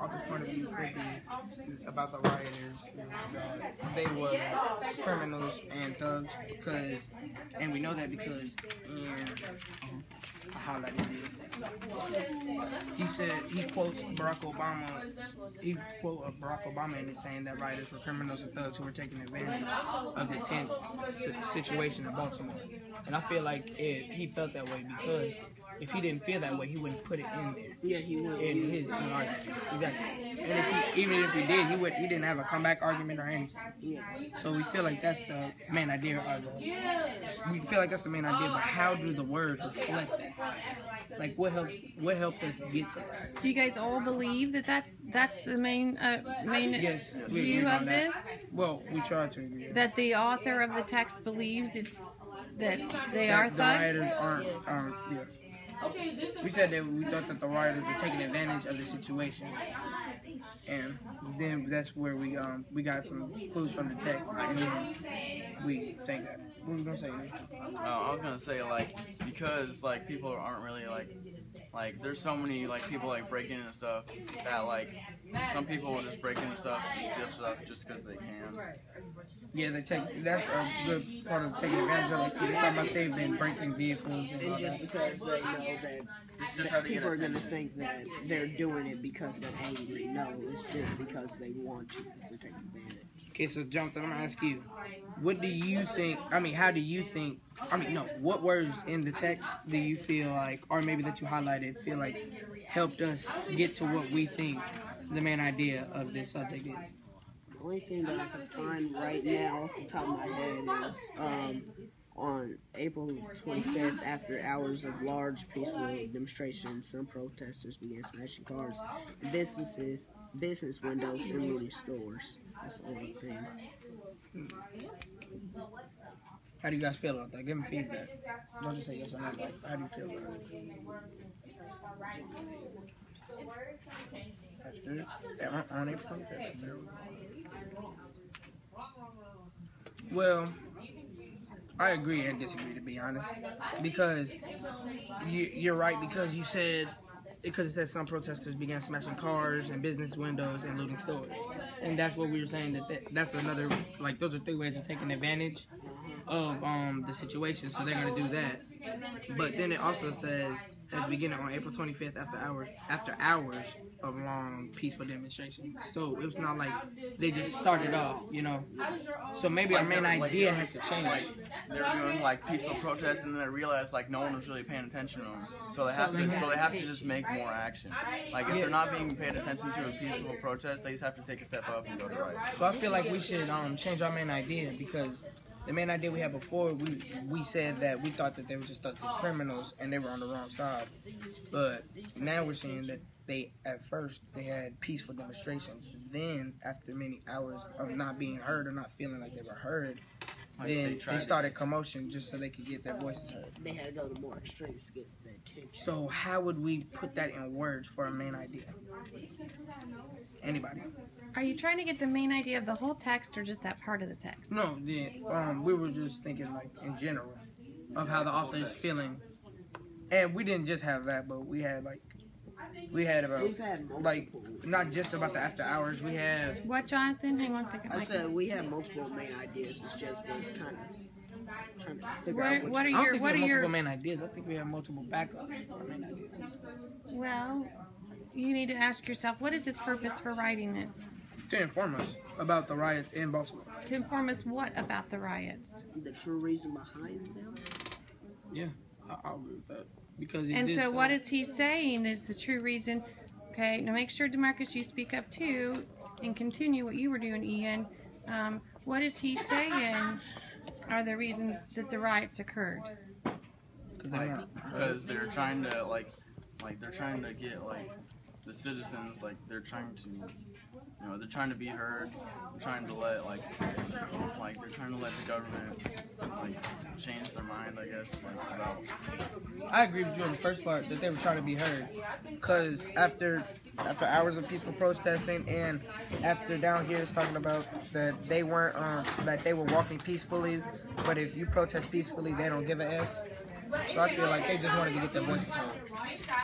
author's point of view could be about the rioters is that they were criminals and thugs and we know that because I highlighted it. He said he quotes Barack Obama. He quote Barack Obama and is saying that rioters were criminals and thugs who were taking advantage of the tense situation in Baltimore. And I feel like he felt that way because if he didn't feel that way, he wouldn't put it in there. Yeah, he would. In his argument. Exactly. And if even if he did, he didn't have a comeback argument or anything. Yeah. So we feel like that's the main idea of we feel like that's the main idea, but how do the words reflect that? Like what helped us get to that? Do you guys all believe that that's the main Yes, view of this? Well, we try to agree. That the author of the text believes that they are The thugs? rioters aren't yeah. We said that we thought that the rioters were taking advantage of the situation, and then that's where we got some clues from the text, and then we think that. What were you gonna say? I was gonna say because people aren't really like there's so many people breaking into stuff that some people will just break into stuff and steal stuff just because they can. Yeah, that's a good part of taking advantage of it. They're talking about they've been breaking vehicles And just because they know that people are going to think that they're doing it because they're angry. No, it's just because they want to, because they're taking advantage. Okay, so Jonathan, I'm going to ask you, what do you think, how do you think, what words in the text do you feel like, or maybe that you highlighted, feel like helped us get to what we think the main idea of this subject is? The only thing that I can find right now off the top of my head is on April 25th, after hours of large peaceful demonstrations, some protesters began smashing cars, business windows, and looting stores. That's the only thing. How do you guys feel about that? Give them feedback. Don't just say yes or no. How do you feel about it? After on April 25th. Well, I agree and disagree, to be honest, because you're right, because you said, because it says some protesters began smashing cars and business windows and looting stores, and that's what we were saying, that's another, those are 3 ways of taking advantage of the situation, so they're going to do that. But then it also says at the beginning on April 25th, after hours of long peaceful demonstrations. So it was not like they just started off, So maybe our main idea has to change. They were doing peaceful protests, and then they realized no one was really paying attention to them. So they have to just make more action. If they're not being paid attention to a peaceful protest, they just have to take a step up and go to right. So I feel like we should change our main idea, because the main idea we had before, we said that we thought that they were just thugs and criminals and they were on the wrong side. But now we're seeing that at first they had peaceful demonstrations. Then after many hours of not being heard or not feeling like they were heard, then they started commotion just so they could get their voices heard. They had to go to more extremes to get the attention. So how would we put that in words for a main idea? Anybody? Are you trying to get the main idea of the whole text or just that part of the text? No, we were just thinking in general of how the author is feeling, and we didn't just have that, but we had not just about the after hours. We have what, Jonathan? Hang on a second. I said we have multiple main ideas. It's just we're kind of trying to figure out what are I don't your think we have multiple main ideas. I think we have multiple backups for main ideas. Well, you need to ask yourself, what is his purpose for writing this? To inform us about the riots in Baltimore. To inform us what about the riots? The true reason behind them? Yeah, I'll agree with that. Because what is he saying is the true reason? Okay, now make sure, DeMarcus, you speak up too and continue what you were doing, Ian. What is he saying are the reasons that the riots occurred? Because they're trying to they're trying to get the citizens, they're trying to, they're trying to be heard, they're trying to let they're trying to let the government change their mind, I guess, about. I agree with you on the first part, that they were trying to be heard, because after hours of peaceful protesting, and after down here it's talking about that they weren't that they were walking peacefully, but if you protest peacefully they don't give a S. So I feel like they just wanted to get their voices heard.